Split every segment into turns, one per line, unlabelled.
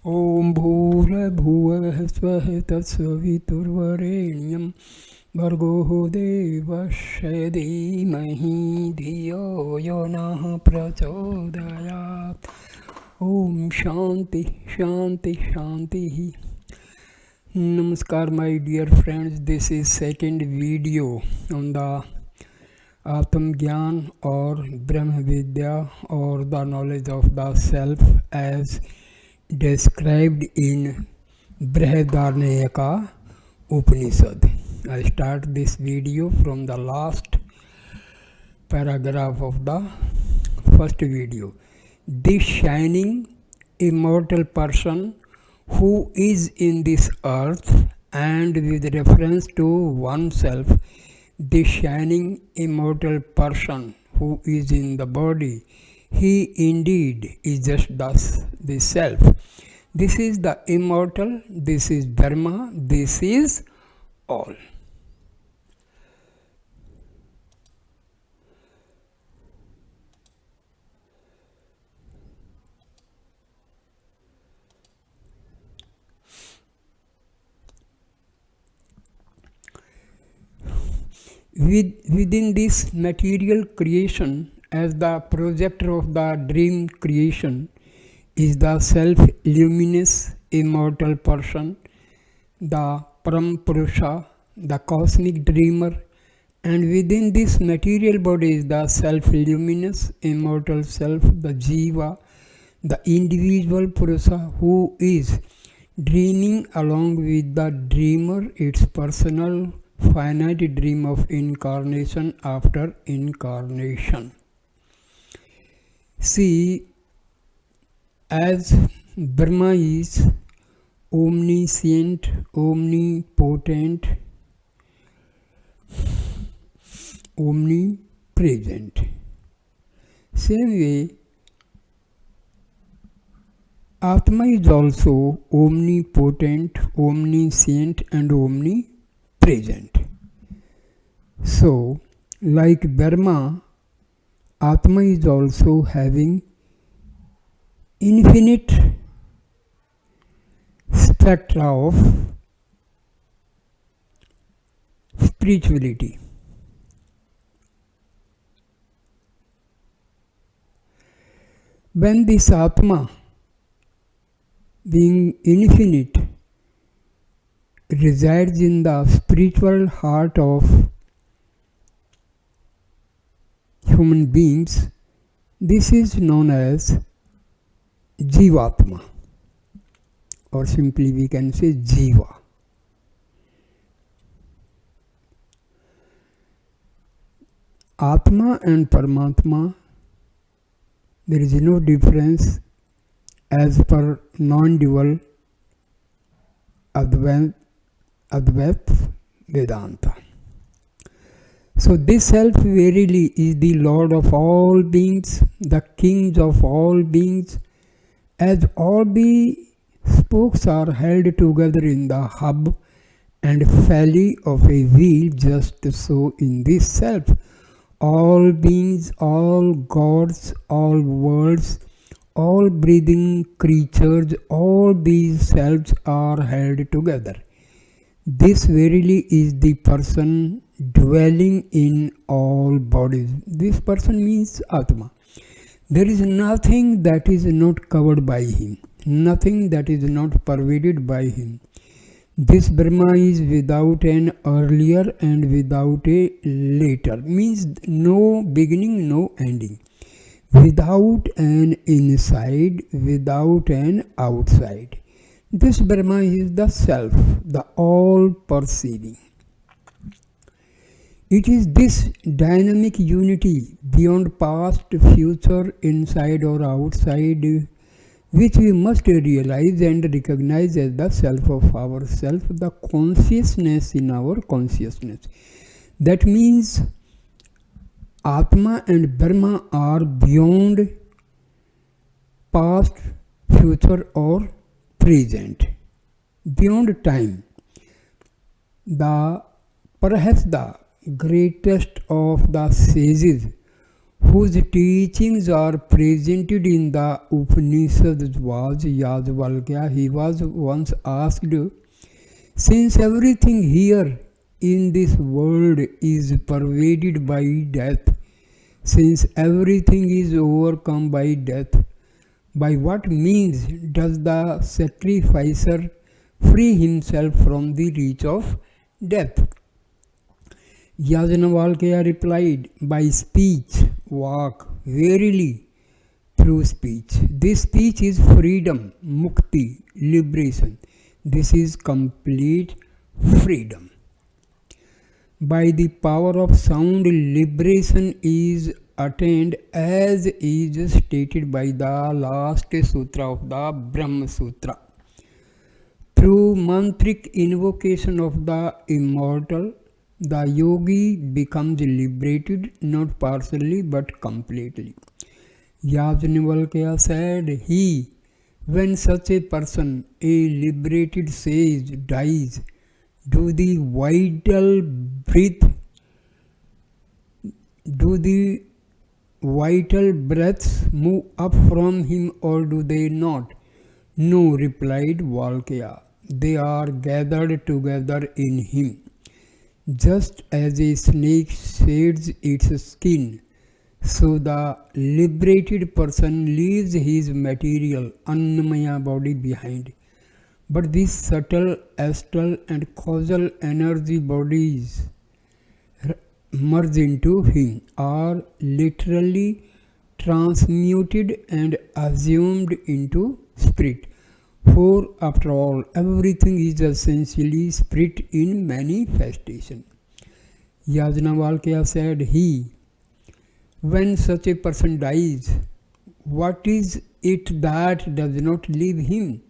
ॐ भूर्भुवः स्वः तत्सवितुर्वरेण्यं भर्गो देवस्य धीमहि धियो यो नः प्रचोदयात्। ॐ शांति शांति शांति। Namaskar my dear friends, this is second video on the Brahmgyana or Brahmavidya or the knowledge of the self as described in Brihadarnayaka Upanishad. I start this video from the last paragraph of the first video. This shining immortal person who is in this earth, and with reference to oneself, this shining immortal person who is in the body, he indeed is just thus the self. This is the immortal, this is Dharma, this is all. Within this material creation, as the projector of the dream creation, is the self-luminous immortal person, the puruṣa, the cosmic dreamer, and within this material body is the self-luminous immortal self, the jiva, the individual puruṣa who is dreaming along with the dreamer its personal finite dream of incarnation after incarnation. See, as Brahma is omniscient, omnipotent, omnipresent, same way Atma is also omnipotent, omniscient and omnipresent. So, like Brahma, Atma is also having infinite spectra of spirituality. When this Atma, being infinite, resides in the spiritual heart of human beings, this is known as Jivatma, or simply we can say Jiva. Atma and Paramatma, there is no difference as per non-dual Advaita Vedanta. So this self verily is the Lord of all beings, the King of all beings, as all the spokes are held together in the hub and felly of a wheel, just so in this self all beings, all gods, all worlds, all breathing creatures, all these selves are held together. This verily is the person dwelling in all bodies. This person means Atma. There is nothing that is not covered by him, nothing that is not pervaded by him. This Brahma is without an earlier and without a later, means no beginning, no ending. Without an inside, without an outside. This Brahma is the self, the all-perceiving. It is this dynamic unity beyond past, future, inside or outside, which we must realize and recognize as the self of ourself, the consciousness in our consciousness. That means Atma and Brahma are beyond past, future or present, beyond time. Perhaps the greatest of the sages whose teachings are presented in the Upanishads, was Yajnavalkya. He was once asked, since everything here in this world is pervaded by death, since everything is overcome by death, by what means does the sacrificer free himself from the reach of death? Yajnavalkya replied, by speech, vak, verily, through speech. This speech is freedom, mukti, liberation. This is complete freedom. By the power of sound, liberation is attained as is stated by the last sutra of the Brahma Sutra. Through mantric invocation of the immortal, the yogi becomes liberated, not partially but completely. Yajnavalkya said, when such a person, a liberated sage, dies, do the vital breaths move up from him, or do they not? No, replied Valkya. They are gathered together in him. Just as a snake sheds its skin, so the liberated person leaves his material, annamaya body behind. But these subtle, astral and causal energy bodies merge into him, are literally transmuted and assumed into spirit. For after all, everything is essentially spirit in manifestation. Yajnavalkya said, when such a person dies, what is it that does not leave him?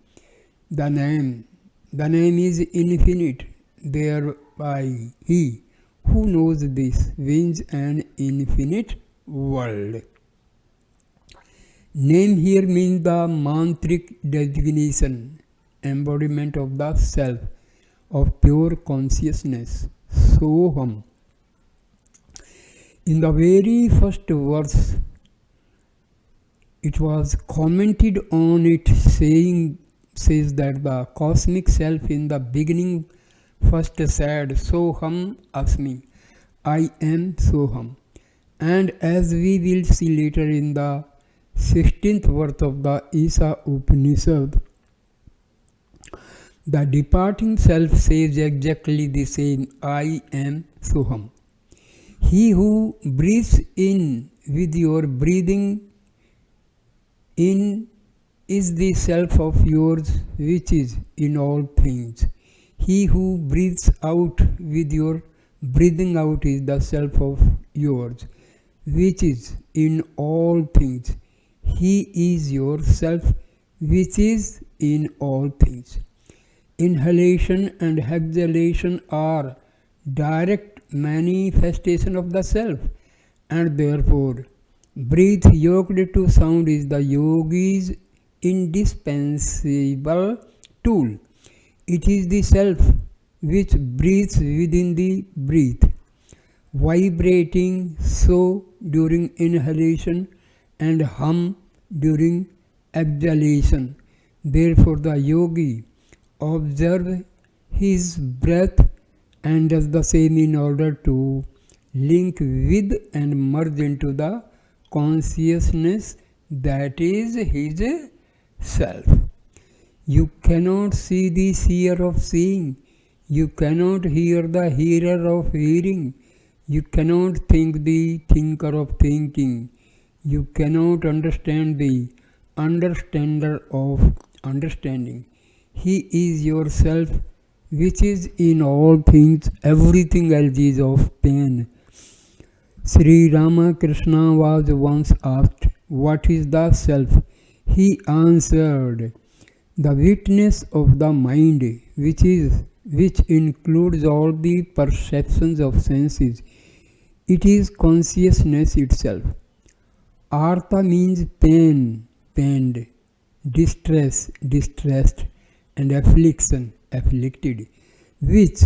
The name is infinite, thereby he who knows this wins an infinite world. Name here means the mantric designation, embodiment of the self, of pure consciousness, Soham. In the very first verse, it was commented on it, says that the cosmic self in the beginning first said, Soham asmi, I am Soham. And as we will see later in the 16th verse of the Isa Upanishad, the departing self says exactly the same, I am Soham. He who breathes in with your breathing in is the self of yours which is in all things. He who breathes out with your breathing out is the self of yours which is in all things. He is yourself which is in all things. Inhalation and exhalation are direct manifestation of the self, and therefore breath yoked to sound is the yogi's indispensable tool. It is the self which breathes within the breath, vibrating so during inhalation and hum during exhalation. Therefore the yogi observes his breath and does the same in order to link with and merge into the consciousness that is his self. You cannot see the seer of seeing. You cannot hear the hearer of hearing. You cannot think the thinker of thinking. You cannot understand the understander of understanding. He is yourself which is in all things. Everything else is of pain. Sri Ramakrishna was once asked, what is the self? He answered, the witness of the mind, which includes all the perceptions of senses. It is consciousness itself. Artha means pain, pained, distress, distressed, and affliction, afflicted, which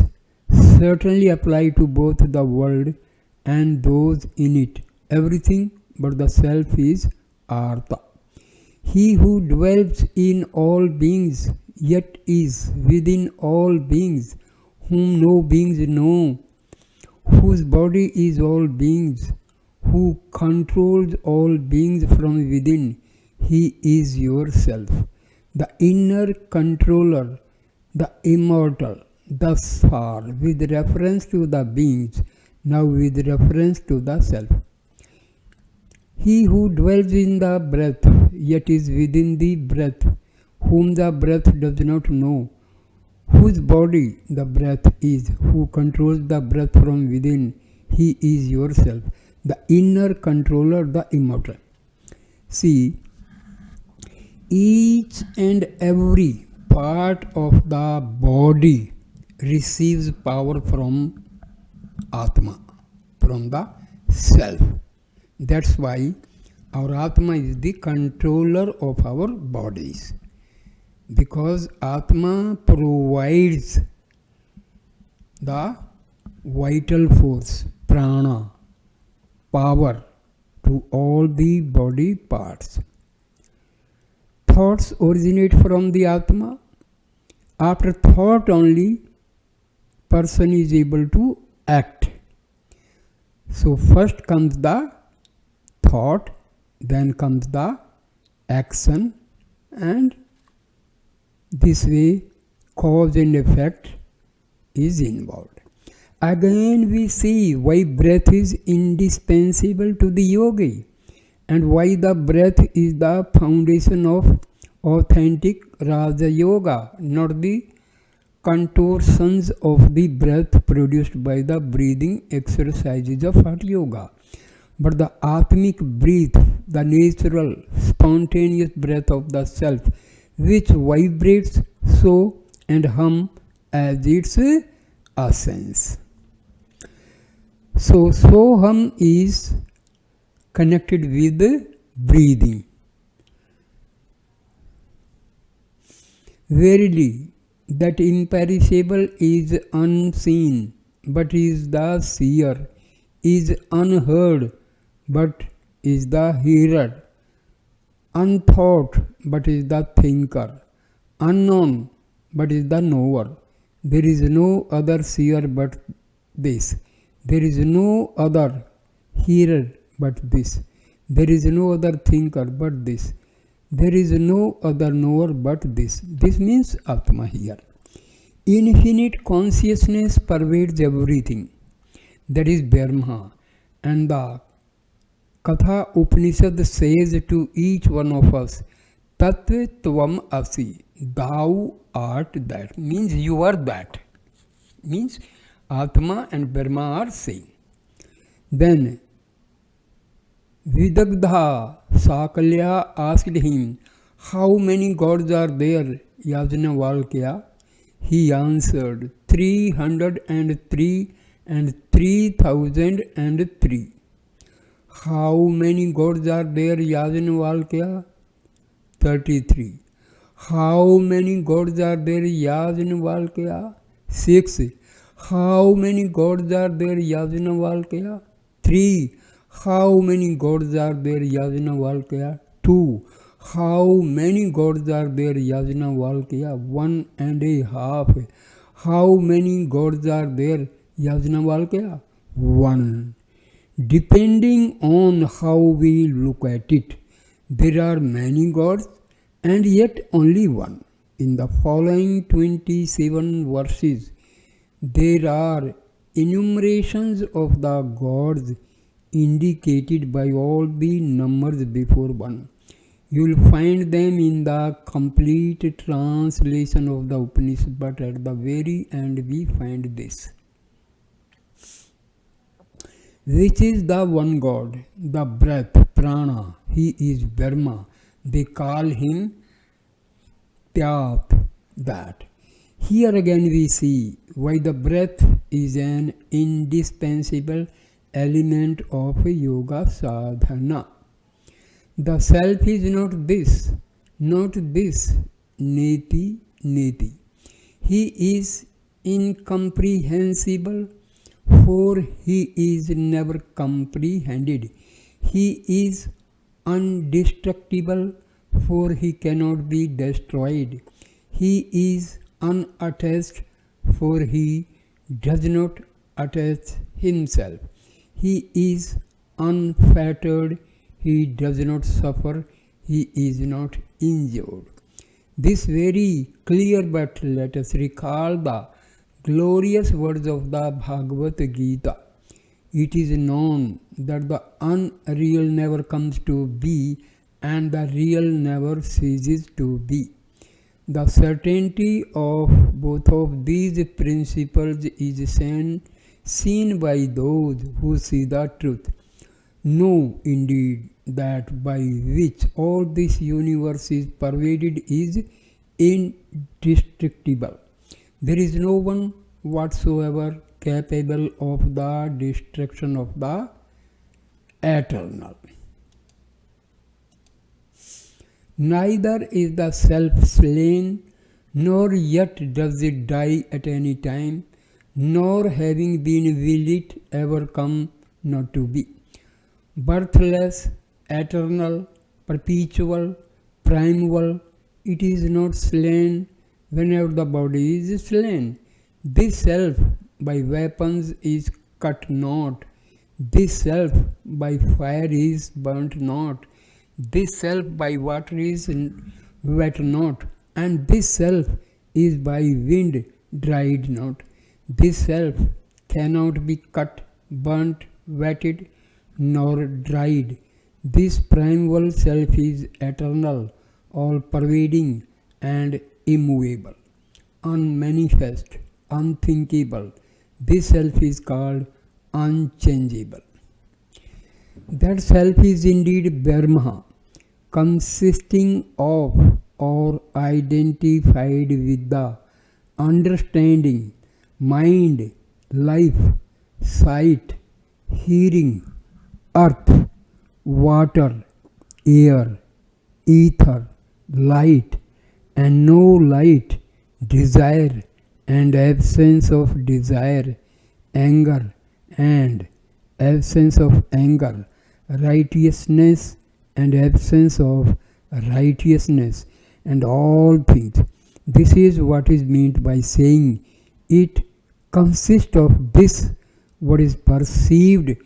certainly apply to both the world and those in it. Everything but the self is artha. He who dwells in all beings, yet is within all beings, whom no beings know, whose body is all beings, who controls all beings from within, he is yourself, the inner controller, the immortal, thus far with reference to the beings, now with reference to the self. He who dwells in the breath, yet is within the breath, whom the breath does not know, whose body the breath is, who controls the breath from within, he is yourself, the inner controller, the immortal. See, each and every part of the body receives power from Atma, from the self. That's why our Atma is the controller of our bodies. Because Atma provides the vital force, prana, power to all the body parts. Thoughts originate from the Atma. After thought only, person is able to act. So first comes the thought, then comes the action, and this way cause and effect is involved. Again we see why breath is indispensable to the yogi and why the breath is the foundation of authentic Raja Yoga, not the contortions of the breath produced by the breathing exercises of Hatha Yoga, but the Atmic breath, the natural, spontaneous breath of the self, which vibrates so and hum as its essence. So hum is connected with breathing. Verily, that imperishable is unseen, but is the seer, is unheard, but is the hearer, unthought, but is the thinker, unknown, but is the knower. There is no other seer but this. There is no other hearer but this. There is no other thinker but this. There is no other knower but this. This means Atma here. Infinite consciousness pervades everything. That is Brahma. And the Katha Upanishad says to each one of us, Tattva Tvam Asi, thou art that. Means you are that. Means Atma and Brahma are same. Then Vidagdha Sakalya asked him, how many gods are there, Yajnavalkya? He answered, 303 and 3003. How many gods are there, Yajnavalkya? 33. How many gods are there, Yajnavalkya? 6. How many gods are there, Yajnavalkya? 3. How many gods are there, Yajnavalkya? 2. How many gods are there, Yajnavalkya? 1.5. How many gods are there, Yajnavalkya? 1. Depending on how we look at it, there are many gods and yet only one. In the following 27 verses, there are enumerations of the gods indicated by all the numbers before one. You will find them in the complete translation of the Upanishad, but at the very end we find this. Which is the one God, the breath, prana, he is Brahma. They call him Tyat, that. Here again we see why the breath is an indispensable element of yoga sadhana. The self is not this, neti, neti. He is incomprehensible, for he is never comprehended. He is undestructible, for he cannot be destroyed. He is unattached, for he does not attach himself. He is unfettered, he does not suffer, he is not injured. This very clear, but let us recall the glorious words of the Bhagavad Gita. It is known that the unreal never comes to be and the real never ceases to be. The certainty of both of these principles is seen by those who see the truth. Know indeed that by which all this universe is pervaded is indestructible. There is no one whatsoever capable of the destruction of the eternal. Neither is the self slain, nor yet does it die at any time, nor having been will it ever come not to be. Birthless, eternal, perpetual, primeval, it is not slain whenever the body is slain. This self by weapons is cut not. This self by fire is burnt not. This self by water is wet not. And this self is by wind dried not. This self cannot be cut, burnt, wetted, nor dried. This primeval self is eternal, all-pervading and immovable, unmanifest, unthinkable. This self is called unchangeable. That self is indeed Brahma, consisting of or identified with the understanding, mind, life, sight, hearing, earth, water, air, ether, light, and no light, desire and absence of desire, anger and absence of anger, righteousness and absence of righteousness, and all things. This is what is meant by saying it consists of this, what is perceived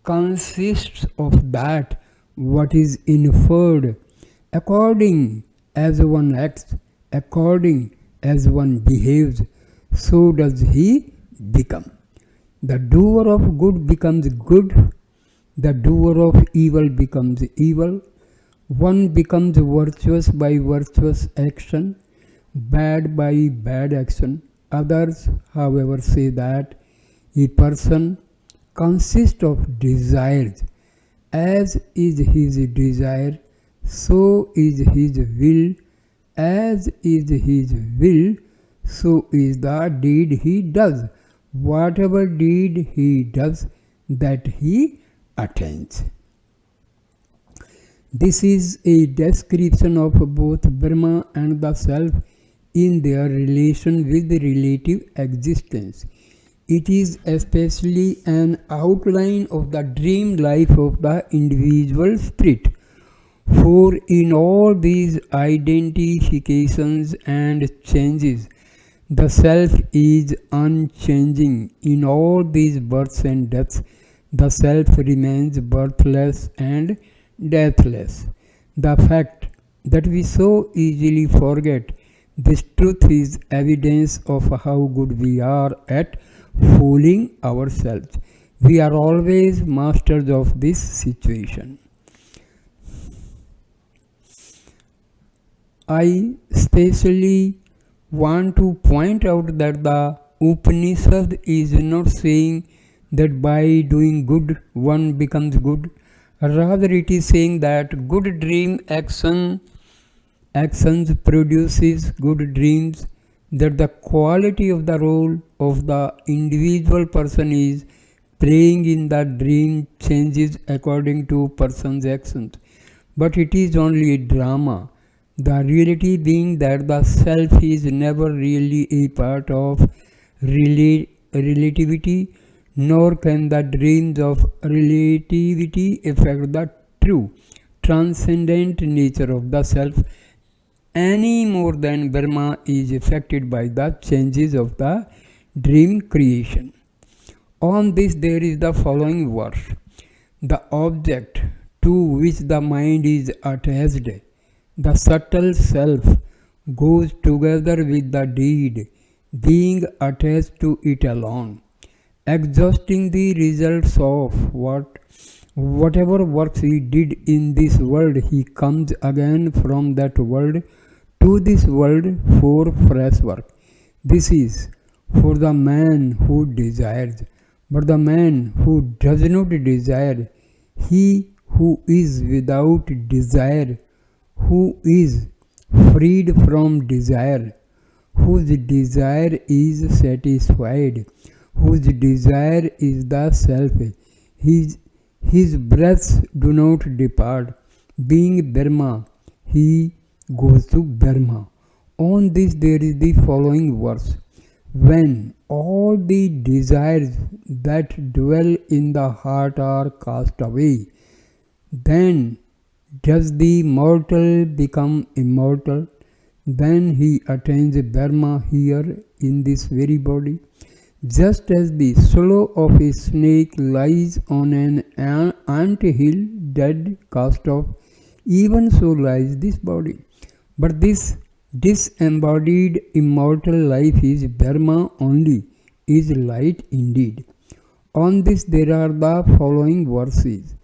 consists of that, what is inferred. According as one acts, according as one behaves, so does he become. The doer of good becomes good, the doer of evil becomes evil. One becomes virtuous by virtuous action, bad by bad action. Others, however, say that a person consists of desires. As is his desire, so is his will. As is his will, so is the deed he does. Whatever deed he does, that he attains. This is a description of both Brahma and the self in their relation with relative existence. It is especially an outline of the dream life of the individual spirit. For in all these identifications and changes, the self is unchanging. In all these births and deaths, the self remains birthless and deathless. The fact that we so easily forget this truth is evidence of how good we are at fooling ourselves. We are always masters of this situation. I specially want to point out that the Upanishad is not saying that by doing good one becomes good. Rather, it is saying that good dream actions produces good dreams, that the quality of the role of the individual person is playing in the dream changes according to person's actions. But it is only a drama. The reality being that the self is never really a part of relativity, nor can the dreams of relativity affect the true, transcendent nature of the self any more than Brahma is affected by the changes of the dream creation. On this there is the following verse. The object to which the mind is attached, the subtle self, goes together with the deed, being attached to it alone, exhausting the results of whatever works he did in this world. He comes again from that world to this world for fresh work. This is for the man who desires. But the man who does not desire, he who is without desire, who is freed from desire, whose desire is satisfied, whose desire is the self, his breaths do not depart. Being Brahma, he goes to Brahma. On this there is the following verse. When all the desires that dwell in the heart are cast away, then does the mortal become immortal? Then he attains Brahma here in this very body. Just as the slough of a snake lies on an ant hill dead, cast off, even so lies this body. But this disembodied immortal life is Brahma only, is light indeed. On this there are the following verses.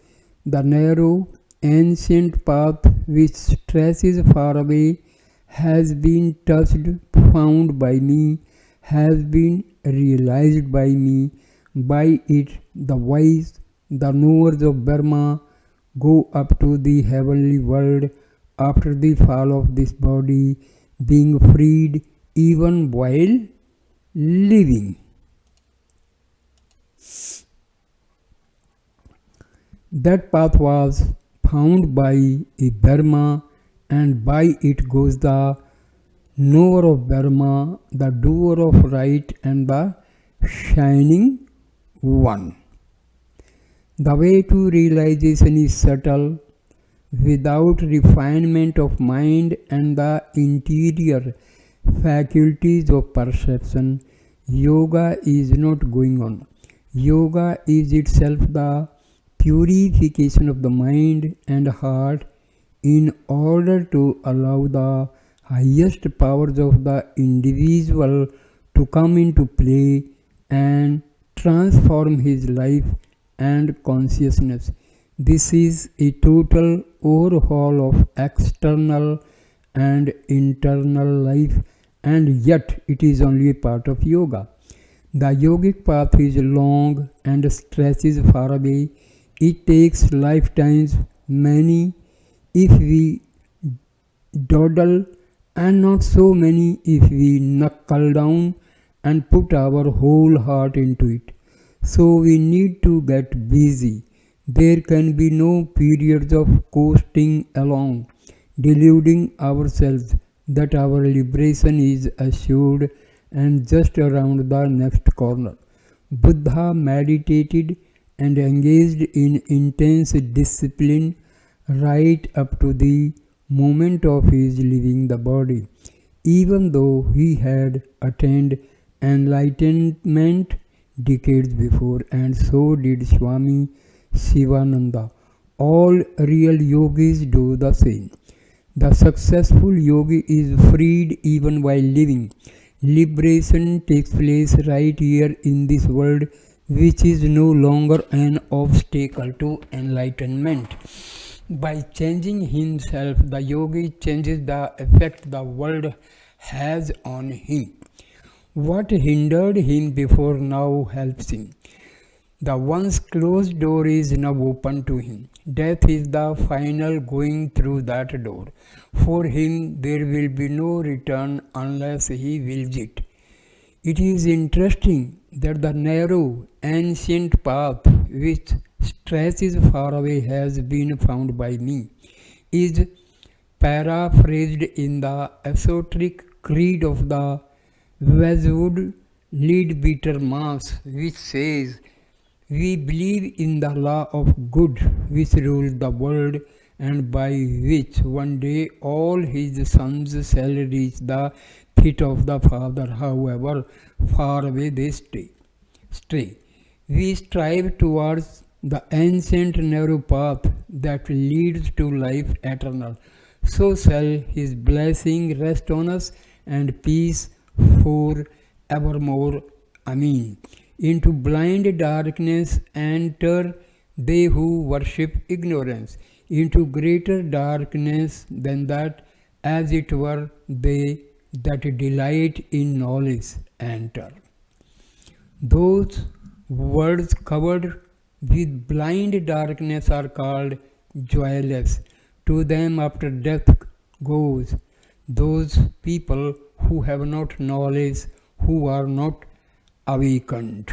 The narrow, ancient path which stretches far away has been touched, found by me, has been realized by me. By it the wise, the knowers of Brahma, go up to the heavenly world after the fall of this body, being freed even while living. That path was found by a Brahma, and by it goes the knower of Brahma, the doer of right, and the shining one. The way to realization is subtle. Without refinement of mind and the interior faculties of perception, yoga is not going on. Yoga is itself the purification of the mind and heart in order to allow the highest powers of the individual to come into play and transform his life and consciousness. This is a total overhaul of external and internal life, and yet it is only a part of yoga. The yogic path is long and stretches far away. It takes lifetimes many if we dawdle, and not so many if we knuckle down and put our whole heart into it. So we need to get busy. There can be no periods of coasting along, deluding ourselves that our liberation is assured and just around the next corner. Buddha meditated and engaged in intense discipline right up to the moment of his leaving the body, even though he had attained enlightenment decades before, and so did Swami Sivananda. All real yogis do the same. The successful yogi is freed even while living. Liberation takes place right here in this world, which is no longer an obstacle to enlightenment. By changing himself, the yogi changes the effect the world has on him. What hindered him before now helps him. The once closed door is now open to him. Death is the final going through that door. For him there will be no return unless he wills it. It is interesting that the narrow, ancient path which stretches far away has been found by me is paraphrased in the esoteric creed of the Westwood Leadbeater Mass, which says, We believe in the law of good which rules the world and by which one day all his sons shall reach the feet of the Father, however far away they stray. We strive towards the ancient narrow path that leads to life eternal. So shall his blessing rest on us and peace for evermore. Amen. Into blind darkness enter they who worship ignorance. Into greater darkness than that, as it were, they that delight in knowledge enter. Those worlds covered with blind darkness are called joyless. To them after death goes those people who have not knowledge, who are not awakened.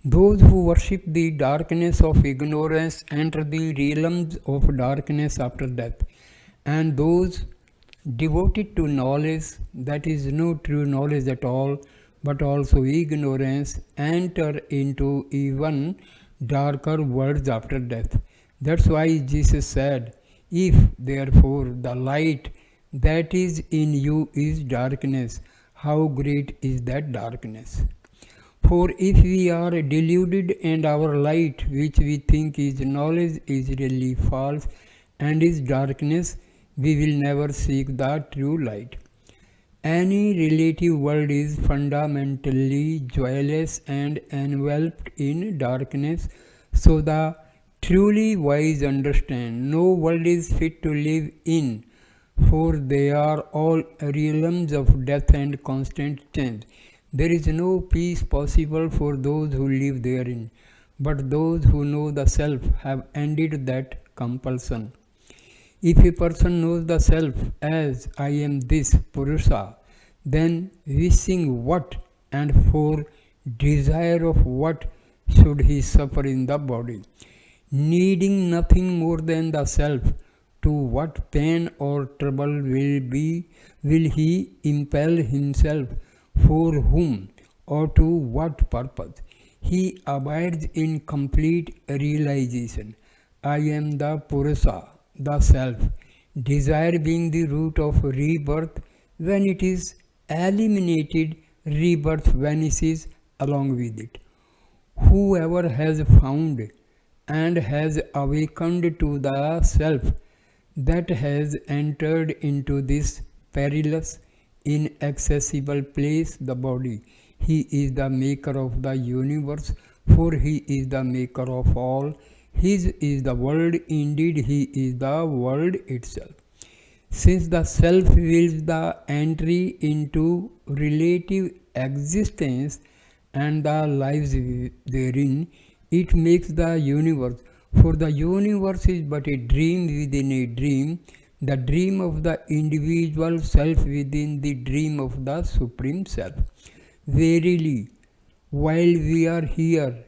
Those who worship the darkness of ignorance enter the realms of darkness after death, and those devoted to knowledge, that is no true knowledge at all, but also ignorance, enter into even darker worlds after death. That's why Jesus said, if therefore the light that is in you is darkness, how great is that darkness? For if we are deluded and our light, which we think is knowledge, is really false and is darkness, we will never seek the true light. Any relative world is fundamentally joyless and enveloped in darkness, so the truly wise understand no world is fit to live in, for they are all realms of death and constant change. There is no peace possible for those who live therein, but those who know the self have ended that compulsion. If a person knows the self as I am this puruṣa, then wishing what and for desire of what should he suffer in the body? Needing nothing more than the self, to what pain or trouble will he impel himself? For whom or to what purpose? He abides in complete realization. I am the puruṣa, the self. Desire being the root of rebirth, when it is eliminated, rebirth vanishes along with it. Whoever has found and has awakened to the self, that has entered into this perilous, inaccessible place, the body. He is the maker of the universe, for he is the maker of all. His is the world, indeed he is the world itself. Since the self wills the entry into relative existence and the lives therein, it makes the universe. For the universe is but a dream within a dream, the dream of the individual self within the dream of the Supreme Self. Verily, while we are here,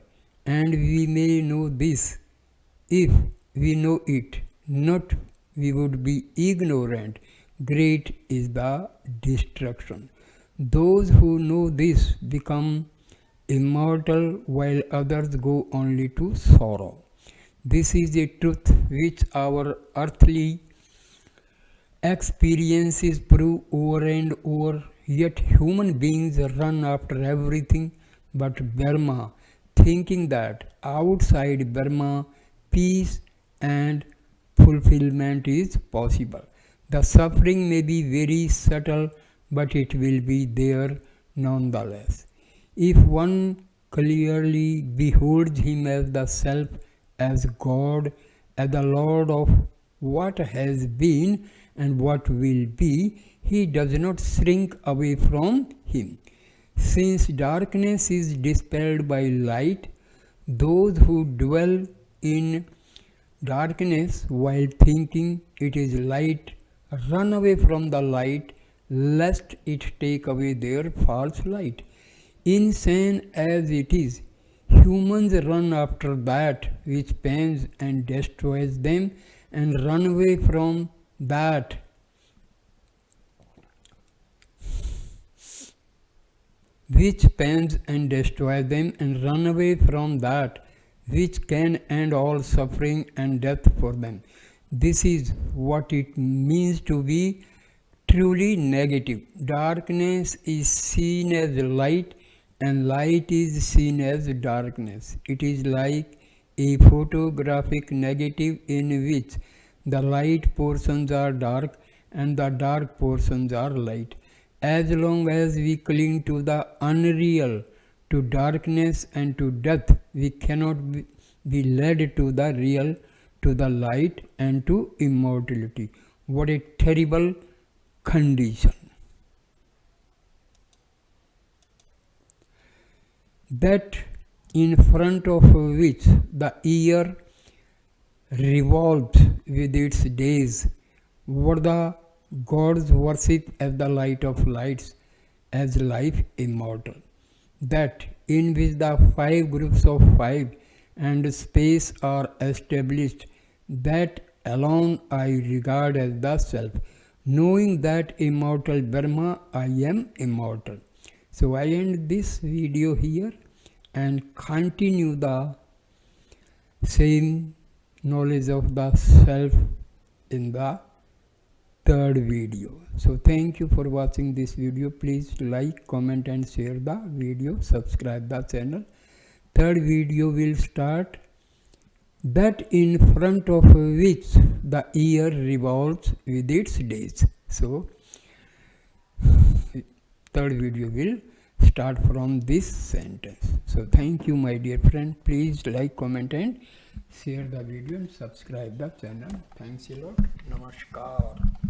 and we may know this, if we know it not, we would be ignorant. Great is the destruction. Those who know this become immortal, while others go only to sorrow. This is a truth which our earthly experiences prove over and over, yet human beings run after everything but Brahma, thinking that outside Brahma, peace and fulfillment is possible. The suffering may be very subtle, but it will be there nonetheless. If one clearly beholds him as the self, as God, as the Lord of what has been and what will be, he does not shrink away from him. Since darkness is dispelled by light, those who dwell in darkness while thinking it is light run away from the light, lest it take away their false light. Insane as it is, humans run after that which pains and destroys them, and run away from that which pains and destroys them, and run away from that which can end all suffering and death for them. This is what it means to be truly negative. Darkness is seen as light and light is seen as darkness. It is like a photographic negative in which the light portions are dark and the dark portions are light. As long as we cling to the unreal, to darkness and to death, we cannot be led to the real, to the light and to immortality. What a terrible condition. That in front of which the year revolves with its days, what the gods worship as the light of lights, as life immortal. That in which the 5 groups of 5 and space are established, that alone I regard as the self. Knowing that immortal Brahma, I am immortal. So I end this video here and continue the same knowledge of the self in the third video. So thank you for watching this video. Please like, comment and share the video. Subscribe the channel. Third video will start, that in front of which the year revolves with its days. So third video will start from this sentence. So thank you my dear friend. Please like, comment and share the video and subscribe the channel. Thanks a lot. Namaskar.